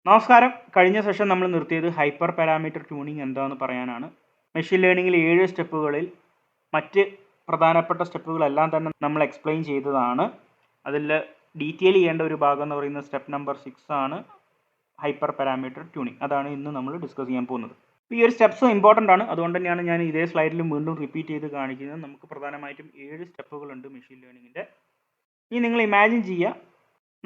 നമസ്കാരം. കഴിഞ്ഞ സെഷൻ നമ്മൾ നിർത്തിയത് ഹൈപ്പർ പാരാമീറ്റർ ട്യൂണിംഗ് എന്താണെന്ന് പറയാനാണ്. മെഷീൻ ലേണിംഗിൽ 7 സ്റ്റെപ്പുകളിൽ മറ്റ് പ്രധാനപ്പെട്ട സ്റ്റെപ്പുകളെല്ലാം തന്നെ നമ്മൾ എക്സ്പ്ലെയിൻ ചെയ്തതാണ്. അതിൽ ഡീറ്റെയിൽ ചെയ്യേണ്ട ഒരു ഭാഗം എന്ന് പറയുന്നത് സ്റ്റെപ്പ് നമ്പർ 6 ആണ്, ഹൈപ്പർ പാരാമീറ്റർ ട്യൂണിംഗ്. അതാണ് ഇന്ന് നമ്മൾ ഡിസ്കസ് ചെയ്യാൻ പോകുന്നത്. ഈ ഒരു സ്റ്റെപ്സ് ഇമ്പോർട്ടൻ്റ് ആണ്. അതുകൊണ്ട് തന്നെയാണ് ഞാൻ ഇതേ സ്ലൈഡിലും വീണ്ടും റിപ്പീറ്റ് ചെയ്ത് കാണിക്കുന്നത്. നമുക്ക് പ്രധാനമായിട്ടും 7 സ്റ്റെപ്പുകളുണ്ട് മെഷീൻ ലേണിംഗിൻ്റെ. ഇനി നിങ്ങൾ ഇമാജിൻ ചെയ്യുക,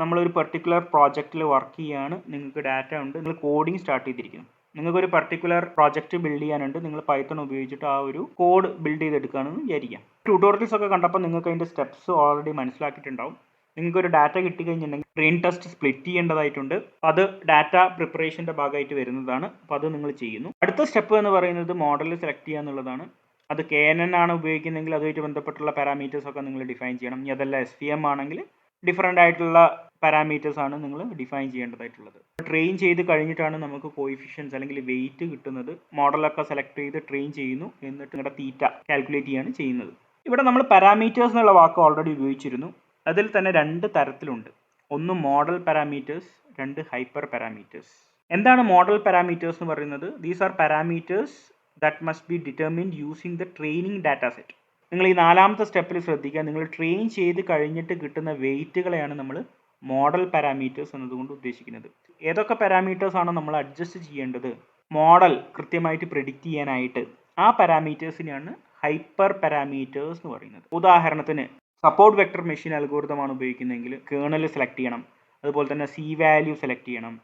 നമ്മളൊരു പെർട്ടിക്കുലർ പ്രോജക്റ്റിൽ വർക്ക് ചെയ്യുകയാണ്. നിങ്ങൾക്ക് ഡാറ്റ ഉണ്ട്, നിങ്ങൾ കോഡിങ് സ്റ്റാർട്ട് ചെയ്തിരിക്കുന്നു. നിങ്ങൾക്കൊരു പെർട്ടിക്കുലർ പ്രോജക്റ്റ് ബിൽഡ് ചെയ്യാനുണ്ട്. നിങ്ങൾ പൈത്തൺ ഉപയോഗിച്ചിട്ട് ആ ഒരു കോഡ് ബിൽഡ് ചെയ്തെടുക്കുകയാണെന്ന് വിചാരിക്കാം. ട്യൂട്ടോറിയൽസ് ഒക്കെ കണ്ടപ്പോൾ നിങ്ങൾക്ക് അതിൻ്റെ സ്റ്റെപ്സ് ഓൾറെഡി മനസ്സിലാക്കിയിട്ടുണ്ടാവും. നിങ്ങൾക്കൊരു ഡാറ്റ കിട്ടിക്കഴിഞ്ഞിട്ടുണ്ടെങ്കിൽ ട്രെയിൻ ടെസ്റ്റ് സ്പ്ലിറ്റ് ചെയ്യേണ്ടതായിട്ടുണ്ട്. അത് ഡാറ്റ പ്രിപ്പറേഷൻ്റെ ഭാഗമായിട്ട് വരുന്നതാണ്. അപ്പോൾ അത് നിങ്ങൾ ചെയ്യുന്നു. അടുത്ത സ്റ്റെപ്പ് എന്ന് പറയുന്നത് മോഡൽ സെലക്ട് ചെയ്യുക എന്നുള്ളതാണ്. അത് KNN ആണ് ഉപയോഗിക്കുന്നതെങ്കിൽ അതുമായിട്ട് ബന്ധപ്പെട്ടുള്ള പാരാമീറ്റേഴ്സ് ഒക്കെ നിങ്ങൾ ഡിഫൈൻ ചെയ്യണം. ഇനി അതല്ല SVM ആണെങ്കിൽ ഡിഫറെൻ്റ് ആയിട്ടുള്ള പാരാമീറ്റേഴ്സ് ആണ് നിങ്ങൾ ഡിഫൈൻ ചെയ്യേണ്ടതായിട്ടുള്ളത്. ട്രെയിൻ ചെയ്ത് കഴിഞ്ഞിട്ടാണ് നമുക്ക് കോയിഫിഷ്യൻസ് അല്ലെങ്കിൽ വെയിറ്റ് കിട്ടുന്നത്. മോഡലൊക്കെ സെലക്ട് ചെയ്ത് ട്രെയിൻ ചെയ്യുന്നു, എന്നിട്ട് നിങ്ങളുടെ തീറ്റ കാൽക്കുലേറ്റ് ചെയ്യാണ് ചെയ്യുന്നത്. ഇവിടെ നമ്മൾ പാരാമീറ്റേഴ്സ് എന്നുള്ള വാക്ക് ഓൾറെഡി ഉപയോഗിച്ചിരുന്നു. അതിൽ തന്നെ 2 തരത്തിലുണ്ട്. ഒന്ന് മോഡൽ പാരാമീറ്റേഴ്സ്, 2 ഹൈപ്പർ പാരാമീറ്റേഴ്സ്. എന്താണ് മോഡൽ പാരാമീറ്റേഴ്സ് എന്ന് പറയുന്നത്? These are parameters that must be determined using the training data set. നിങ്ങൾ ഈ 4ാമത്തെ സ്റ്റെപ്പിൽ ശ്രദ്ധിക്കുക, നിങ്ങൾ ട്രെയിൻ ചെയ്ത് കഴിഞ്ഞിട്ട് കിട്ടുന്ന വെയിറ്റുകളെയാണ് നമ്മൾ മോഡൽ പാരാമീറ്റേഴ്സ് എന്നതുകൊണ്ട് ഉദ്ദേശിക്കുന്നത്. ഏതൊക്കെ പാരാമീറ്റേഴ്സ് ആണ് നമ്മൾ അഡ്ജസ്റ്റ് ചെയ്യേണ്ടത് മോഡൽ കൃത്യമായിട്ട് പ്രെഡിക്റ്റ് ചെയ്യാനായിട്ട്? ആ പാരാമീറ്റേഴ്സിനെയാണ് ഹൈപ്പർ പാരാമീറ്റേഴ്സ് എന്ന് പറയുന്നത്. ഉദാഹരണത്തിന് സപ്പോർട്ട് വെക്ടർ മെഷീൻ അൽഗോരിതമാണ് ഉപയോഗിക്കുന്നതെങ്കിൽ കേർണൽ സെലക്ട് ചെയ്യണം, അതുപോലെ തന്നെ C വാല്യൂ സെലക്ട് ചെയ്യണം.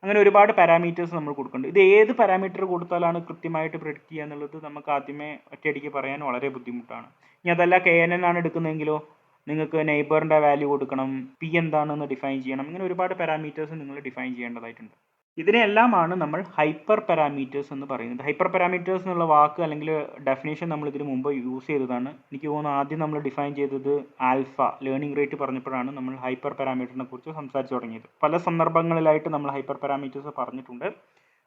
അങ്ങനെ ഒരുപാട് പാരാമീറ്റേഴ്സ് നമ്മൾ കൊടുക്കുന്നുണ്ട്. ഇത് ഏത് പാരാമീറ്റർ കൊടുത്താലാണ് കൃത്യമായിട്ട് പ്രെഡിക്റ്റ് ചെയ്യുക എന്നുള്ളത് നമുക്ക് ആദ്യമേ ഒറ്റയടിക്ക് പറയാൻ വളരെ ബുദ്ധിമുട്ടാണ്. ഇനി അതല്ല KNN ആണ് എടുക്കുന്നതെങ്കിലോ നിങ്ങൾക്ക് നെയ്ബറിൻ്റെ വാല്യൂ കൊടുക്കണം, P എന്താണെന്ന് ഡിഫൈൻ ചെയ്യണം. ഇങ്ങനെ ഒരുപാട് പാരാമീറ്റേഴ്സ് നിങ്ങൾ ഡിഫൈൻ ചെയ്യേണ്ടതായിട്ടുണ്ട്. ഇതിനെല്ലാമാണ് നമ്മൾ ഹൈപ്പർ പാരാമീറ്റേഴ്സ് എന്ന് പറയുന്നത്. ഹൈപ്പർ പാരാമീറ്റേഴ്സ് എന്നുള്ള വാക്ക് അല്ലെങ്കിൽ ഡെഫിനേഷൻ നമ്മൾ ഇതിന് മുമ്പ് യൂസ് ചെയ്തതാണ്. എനിക്ക് തോന്നുന്നു ആദ്യം നമ്മൾ ഡിഫൈൻ ചെയ്തത് ആൽഫ ലേണിംഗ് റേറ്റ് പറഞ്ഞപ്പോഴാണ് നമ്മൾ ഹൈപ്പർ പാരാമീറ്ററിനെ കുറിച്ച് സംസാരിച്ച് തുടങ്ങിയത്. പല സന്ദർഭങ്ങളിലായിട്ട് നമ്മൾ ഹൈപ്പർ പാരാമീറ്റേഴ്സ് പറഞ്ഞിട്ടുണ്ട്.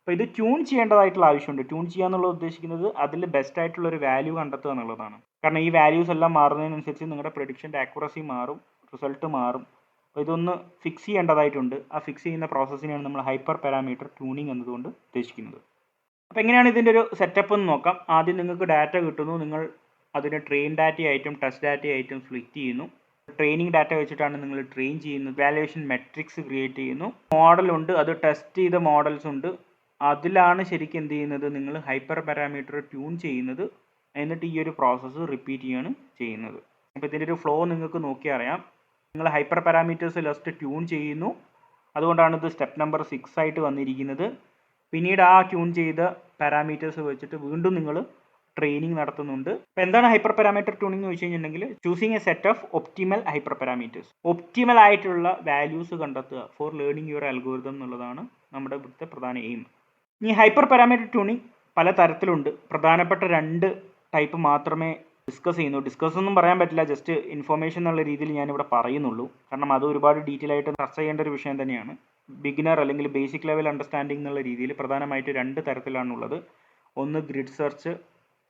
അപ്പോൾ ഇത് ട്യൂൺ ചെയ്യേണ്ടതായിട്ടുള്ള ആവശ്യമുണ്ട്. ട്യൂൺ ചെയ്യാന്നുള്ളത് ഉദ്ദേശിക്കുന്നത് അതിൽ ബെസ്റ്റ് ആയിട്ടുള്ള ഒരു വാല്യൂ കണ്ടെത്തുക എന്നുള്ളതാണ്. കാരണം ഈ വാല്യൂസ് എല്ലാം മാറുന്നതിനനുസരിച്ച് നിങ്ങളുടെ പ്രഡിക്ഷൻ്റെ ആക്യുറസി മാറും, റിസൾട്ട് മാറും. അപ്പോൾ ഇതൊന്ന് ഫിക്സ് ചെയ്യേണ്ടതായിട്ടുണ്ട്. ആ ഫിക്സ് ചെയ്യുന്ന പ്രോസസ്സിനെയാണ് നമ്മൾ ഹൈപ്പർ പാരാമീറ്റർ ട്യൂണിംഗ് എന്നതുകൊണ്ട് ഉദ്ദേശിക്കുന്നത്. അപ്പോൾ എങ്ങനെയാണ് ഇതിൻ്റെ ഒരു സെറ്റപ്പ് എന്ന് നോക്കാം. ആദ്യം നിങ്ങൾക്ക് ഡാറ്റ കിട്ടുന്നു, നിങ്ങൾ അതിനെ ട്രെയിൻ ഡാറ്റയായിട്ടും ടെസ്റ്റ് ഡാറ്റയായിട്ടും സ്പ്ലിറ്റ് ചെയ്യുന്നു. ട്രെയിനിങ് ഡാറ്റ വെച്ചിട്ടാണ് നിങ്ങൾ ട്രെയിൻ ചെയ്യുന്നത്. വാല്യുവേഷൻ മെട്രിക്സ് ക്രിയേറ്റ് ചെയ്യുന്നു. മോഡലുണ്ട്, അത് ടെസ്റ്റ് ചെയ്ത മോഡൽസ് ഉണ്ട്. അതിലാണ് ശരിക്കും എന്ത് ചെയ്യുന്നത്, നിങ്ങൾ ഹൈപ്പർ പാരാമീറ്റർ ട്യൂൺ ചെയ്യുന്നത്. എന്നിട്ട് ഈ ഒരു പ്രോസസ്സ് റിപ്പീറ്റ് ചെയ്യാണ് ചെയ്യുന്നത്. അപ്പോൾ ഇതിൻ്റെ ഒരു ഫ്ലോ നിങ്ങൾക്ക് നോക്കിയാൽ അറിയാം. നിങ്ങൾ ഹൈപ്പർ പാരാമീറ്റേഴ്സ് ലാസ്റ്റ് ട്യൂൺ ചെയ്യുന്നു. അതുകൊണ്ടാണ് ഇത് സ്റ്റെപ്പ് നമ്പർ 6 ആയിട്ട് വന്നിരിക്കുന്നത്. പിന്നീട് ആ ട്യൂൺ ചെയ്ത പാരാമീറ്റേഴ്സ് വെച്ചിട്ട് വീണ്ടും നിങ്ങൾ ട്രെയിനിങ് നടത്തുന്നുണ്ട്. അപ്പോൾ എന്താണ് ഹൈപ്പർ പാരാമീറ്റർ ട്യൂണിംഗ് എന്ന് വെച്ച് കഴിഞ്ഞിട്ടുണ്ടെങ്കിൽ choosing A set of optimal hyper parameters. Optimal ആയിട്ടുള്ള വാല്യൂസ് കണ്ടെത്തുക ഫോർ ലേണിംഗ് യുവർ അൽഗോരിതം എന്നുള്ളതാണ് നമ്മുടെ ഇവിടുത്തെ പ്രധാന എയിം. ഈ ഹൈപ്പർ പാരാമീറ്റർ ട്യൂണിംഗ് പല തരത്തിലുണ്ട്. പ്രധാനപ്പെട്ട 2 ടൈപ്പ് മാത്രമേ ഡിസ്കസ് ഒന്നും പറയാൻ പറ്റില്ല, ജസ്റ്റ് ഇൻഫോർമേഷൻ എന്നുള്ള രീതിയിൽ ഞാനിവിടെ പറയുന്നുള്ളൂ. കാരണം അത് ഒരുപാട് ഡീറ്റെയിൽ ആയിട്ട് ചർച്ച ചെയ്യേണ്ട ഒരു വിഷയം തന്നെയാണ്. ബിഗിനർ അല്ലെങ്കിൽ ബേസിക് ലെവൽ അണ്ടർസ്റ്റാൻഡിംഗ് എന്നുള്ള രീതിയിൽ പ്രധാനമായിട്ട് 2 തരത്തിലാണുള്ളത്. ഒന്ന് ഗ്രിഡ് സെർച്ച്,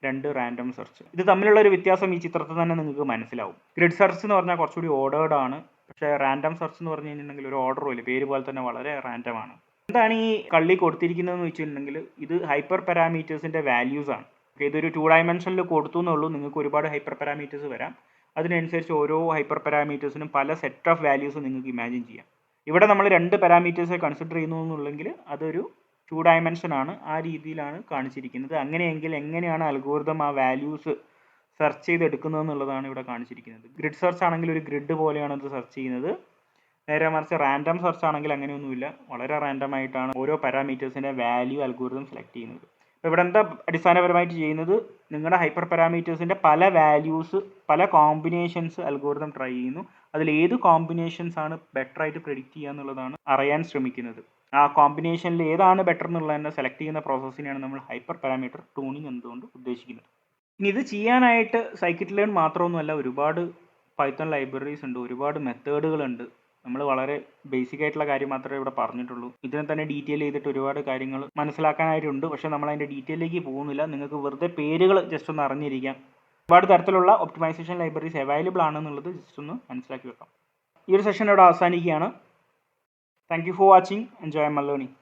2 റാൻഡം സെർച്ച്. ഇത് തമ്മിലുള്ള ഒരു വ്യത്യാസം ഈ ചിത്രത്തിൽ തന്നെ നിങ്ങൾക്ക് മനസ്സിലാവും. ഗ്രിഡ് സെർച്ച് എന്ന് പറഞ്ഞാൽ കുറച്ചുകൂടി ഓർഡേർഡ് ആണ്. പക്ഷേ റാൻഡം സെർച്ച് എന്ന് പറഞ്ഞു കഴിഞ്ഞിട്ടുണ്ടെങ്കിൽ ഒരു ഓർഡറും ഇല്ല, പേര് പോലെ തന്നെ വളരെ റാൻഡം ആണ്. എന്താണ് ഈ കള്ളി കൊടുത്തിരിക്കുന്നതെന്ന് വെച്ചിട്ടുണ്ടെങ്കിൽ ഇത് ഹൈപ്പർ പാരാമീറ്റേഴ്സിൻ്റെ വാല്യൂസ് ആണ്. ഇതൊരു 2 ഡയമെൻഷനിൽ കൊടുത്തു എന്നുള്ളൂ. നിങ്ങൾക്ക് ഒരുപാട് ഹൈപ്പർ പാരാമീറ്റേഴ്സ് വരാം. അതിനനുസരിച്ച് ഓരോ ഹൈപ്പർ പാരാമീറ്റേഴ്സിനും പല സെറ്റ് ഓഫ് വാല്യൂസ് നിങ്ങൾക്ക് ഇമാജിൻ ചെയ്യാം. ഇവിടെ നമ്മൾ 2 പാരാമീറ്റേഴ്സെ കൺസിഡർ ചെയ്യുന്നു എന്നുള്ളെങ്കിൽ അതൊരു 2 ഡയമെൻഷൻ ആണ്. ആ രീതിയിലാണ് കാണിച്ചിരിക്കുന്നത്. അങ്ങനെയെങ്കിൽ എങ്ങനെയാണ് അൽഗോരിതം ആ വാല്യൂസ് സെർച്ച് ചെയ്തെടുക്കുന്നത് എന്നുള്ളതാണ് ഇവിടെ കാണിച്ചിരിക്കുന്നത്. ഗ്രിഡ് സെർച്ച് ആണെങ്കിൽ ഒരു ഗ്രിഡ് പോലെയാണ് അത് സെർച്ച് ചെയ്യുന്നത്. നേരെ മറിച്ച് റാൻഡം സെർച്ച് ആണെങ്കിൽ അങ്ങനെയൊന്നുമില്ല, വളരെ റാൻഡം ആയിട്ടാണ് ഓരോ പാരാമീറ്റേഴ്സിൻ്റെ വാല്യൂ അൽഗോരിതം സെലക്ട് ചെയ്യുന്നത്. അപ്പോൾ ഇവിടെ എന്താ അടിസ്ഥാനപരമായിട്ട് ചെയ്യുന്നത്, നിങ്ങളുടെ ഹൈപ്പർ പാരാമീറ്റേഴ്സിൻ്റെ പല വാല്യൂസ്, പല കോമ്പിനേഷൻസ് അൽഗോരിതം ട്രൈ ചെയ്യുന്നു. അതിൽ ഏത് കോമ്പിനേഷൻസ് ആണ് ബെറ്റർ ആയിട്ട് പ്രെഡിക്റ്റ് ചെയ്യുക എന്നുള്ളതാണ് അറിയാൻ ശ്രമിക്കുന്നത്. ആ കോമ്പിനേഷനിൽ ഏതാണ് ബെറ്റർ എന്നുള്ളതിനെ സെലക്ട് ചെയ്യുന്ന പ്രോസസ്സിനെയാണ് നമ്മൾ ഹൈപ്പർ പാരാമീറ്റർ ട്യൂണിംഗ് എന്നതുകൊണ്ട് ഉദ്ദേശിക്കുന്നത്. ഇനി ഇത് ചെയ്യാനായിട്ട് സൈക്കിറ്റ് ലേൺ മാത്രമൊന്നുമല്ല, ഒരുപാട് പൈത്തൺ ലൈബ്രറീസ് ഉണ്ട്, ഒരുപാട് മെത്തേഡുകളുണ്ട്. നമ്മൾ വളരെ ബേസിക് ആയിട്ടുള്ള കാര്യം മാത്രമേ ഇവിടെ പറഞ്ഞിട്ടുള്ളൂ. ഇതിനെ തന്നെ ഡീറ്റെയിൽ ചെയ്തിട്ട് ഒരുപാട് കാര്യങ്ങൾ മനസ്സിലാക്കാനായിട്ടുണ്ട്. പക്ഷേ നമ്മൾ അതിൻ്റെ ഡീറ്റെയിലേക്ക് പോകുന്നില്ല. നിങ്ങൾക്ക് വെറുതെ പേരുകൾ ജസ്റ്റ് ഒന്ന് അറിഞ്ഞിരിക്കാം. ഒരുപാട് തരത്തിലുള്ള ഒപ്റ്റിമൈസേഷൻ ലൈബ്രറീസ് അവൈലബിൾ ആണെന്നുള്ളത് ജസ്റ്റ് ഒന്ന് മനസ്സിലാക്കി വെക്കാം. ഈ ഒരു സെഷൻ ഇവിടെ അവസാനിക്കുകയാണ്. Thank you for watching. Enjoy my learning.